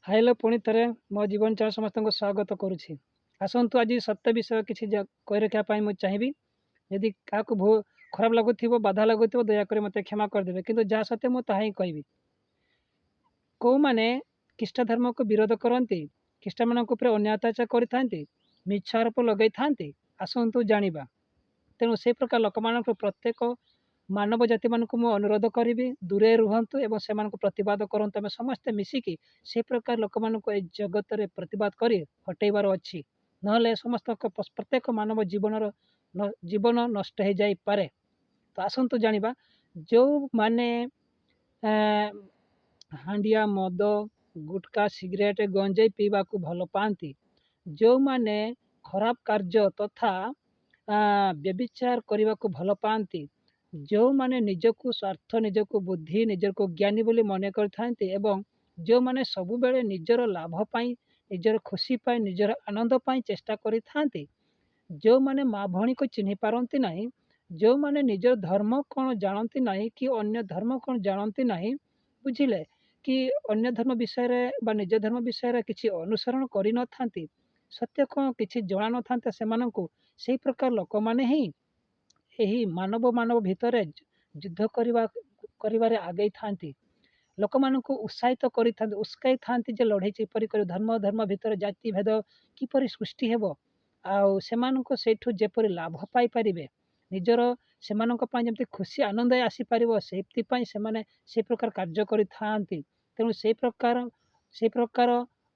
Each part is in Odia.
ହାଇଲୋ ପୁଣି ଥରେ ମୋ ଜୀବନ ଚାଳ ସମସ୍ତଙ୍କୁ ସ୍ୱାଗତ କରୁଛି। ଆସନ୍ତୁ ଆଜି ସତ୍ୟ ବିଷୟ କିଛି କହି ରଖିବା ପାଇଁ ମୁଁ ଚାହିଁବି। ଯଦି କାହାକୁ ଖରାପ ଲାଗୁଥିବ, ବାଧା ଲାଗୁଥିବ, ଦୟାକରି ମୋତେ କ୍ଷମା କରିଦେବେ। କିନ୍ତୁ ଯାହା ସତ୍ୟ ମୁଁ ତାହା ହିଁ କହିବି। କେଉଁମାନେ ଖ୍ରୀଷ୍ଟ ଧର୍ମକୁ ବିରୋଧ କରନ୍ତି, ଖ୍ରୀଷ୍ଟମାନଙ୍କ ଉପରେ ଅନ୍ୟାୟ ଅତ୍ୟାଚାର କରିଥାନ୍ତି, ମିଛ ଆରୋପ ଲଗାଇଥାନ୍ତି, ଆସନ୍ତୁ ଜାଣିବା। ତେଣୁ ସେ ପ୍ରକାର ଲୋକମାନଙ୍କୁ ପ୍ରତ୍ୟେକ ମାନବ ଜାତିମାନଙ୍କୁ ମୁଁ ଅନୁରୋଧ କରିବି, ଦୂରେଇ ରୁହନ୍ତୁ ଏବଂ ସେମାନଙ୍କୁ ପ୍ରତିବାଦ କରନ୍ତୁ। ଆମେ ସମସ୍ତେ ମିଶିକି ସେ ପ୍ରକାର ଲୋକମାନଙ୍କୁ ଏ ଜଗତରେ ପ୍ରତିବାଦ କରି ହଟେଇବାର ଅଛି। ନହେଲେ ସମସ୍ତଙ୍କ ପ୍ରତ୍ୟେକ ମାନବ ଜୀବନ ନଷ୍ଟ ହୋଇଯାଇପାରେ। ତ ଆସନ୍ତୁ ଜାଣିବା, ଯେଉଁମାନେ ହାଣ୍ଡିଆ, ମଦ, ଗୁଟକା, ସିଗାରେଟ୍, ଗଞ୍ଜେଇ ପିଇବାକୁ ଭଲ ପାଆନ୍ତି, ଯେଉଁମାନେ ଖରାପ କାର୍ଯ୍ୟ ତଥା ବ୍ୟଭିଚାର କରିବାକୁ ଭଲ ପାଆନ୍ତି, ଯେଉଁମାନେ ନିଜକୁ ସ୍ୱାର୍ଥ, ନିଜକୁ ବୁଦ୍ଧି, ନିଜକୁ ଜ୍ଞାନୀ ବୋଲି ମନେ କରିଥାନ୍ତି ଏବଂ ଯେଉଁମାନେ ସବୁବେଳେ ନିଜର ଲାଭ ପାଇଁ, ନିଜର ଖୁସି ପାଇଁ, ନିଜର ଆନନ୍ଦ ପାଇଁ ଚେଷ୍ଟା କରିଥାନ୍ତି, ଯେଉଁମାନେ ମା ଭଉଣୀକୁ ଚିହ୍ନି ପାରନ୍ତି ନାହିଁ, ଯେଉଁମାନେ ନିଜର ଧର୍ମ କ'ଣ ଜାଣନ୍ତି ନାହିଁ କି ଅନ୍ୟ ଧର୍ମ କ'ଣ ଜାଣନ୍ତି ନାହିଁ, ବୁଝିଲେ କି ଅନ୍ୟ ଧର୍ମ ବିଷୟରେ ବା ନିଜ ଧର୍ମ ବିଷୟରେ କିଛି ଅନୁସରଣ କରିନଥାନ୍ତି, ସତ୍ୟ କ'ଣ କିଛି ଜଣାନଥାନ୍ତେ ସେମାନଙ୍କୁ, ସେହି ପ୍ରକାର ଲୋକମାନେ ହିଁ ଏହି ମାନବ ଭିତରେ ଯୁଦ୍ଧ କରିବାରେ ଆଗେଇଥାନ୍ତି। ଲୋକମାନଙ୍କୁ ଉସ୍କାଇଥାନ୍ତି ଯେ ଲଢ଼େଇ କିପରି କରି ଧର୍ମ ଭିତରେ ଜାତି ଭେଦ କିପରି ସୃଷ୍ଟି ହେବ, ଆଉ ସେମାନଙ୍କୁ ସେଇଠୁ ଯେପରି ଲାଭ ପାଇପାରିବେ, ସେମାନଙ୍କ ପାଇଁ ଯେମିତି ଖୁସି ଆନନ୍ଦ ଆସିପାରିବ, ସେଇଥିପାଇଁ ସେମାନେ ସେ ପ୍ରକାର କାର୍ଯ୍ୟ କରିଥାନ୍ତି। ତେଣୁ ସେ ପ୍ରକାର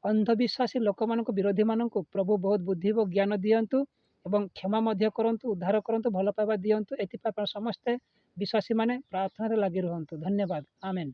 ଅନ୍ଧବିଶ୍ୱାସୀ ଲୋକମାନଙ୍କୁ, ବିରୋଧୀମାନଙ୍କୁ ପ୍ରଭୁ ବହୁତ ବୁଦ୍ଧି ଓ ଜ୍ଞାନ ଦିଅନ୍ତୁ ଏବଂ କ୍ଷମା ମଧ୍ୟ କରନ୍ତୁ, ଉଦ୍ଧାର କରନ୍ତୁ, ଭଲ ପାଇବା ଦିଅନ୍ତୁ। ଏଥିପାଇଁ ସମସ୍ତେ ବିଶ୍ୱାସୀମାନେ ପ୍ରାର୍ଥନାରେ ଲାଗି ରୁହନ୍ତୁ। ଧନ୍ୟବାଦ। ଆମେନ୍।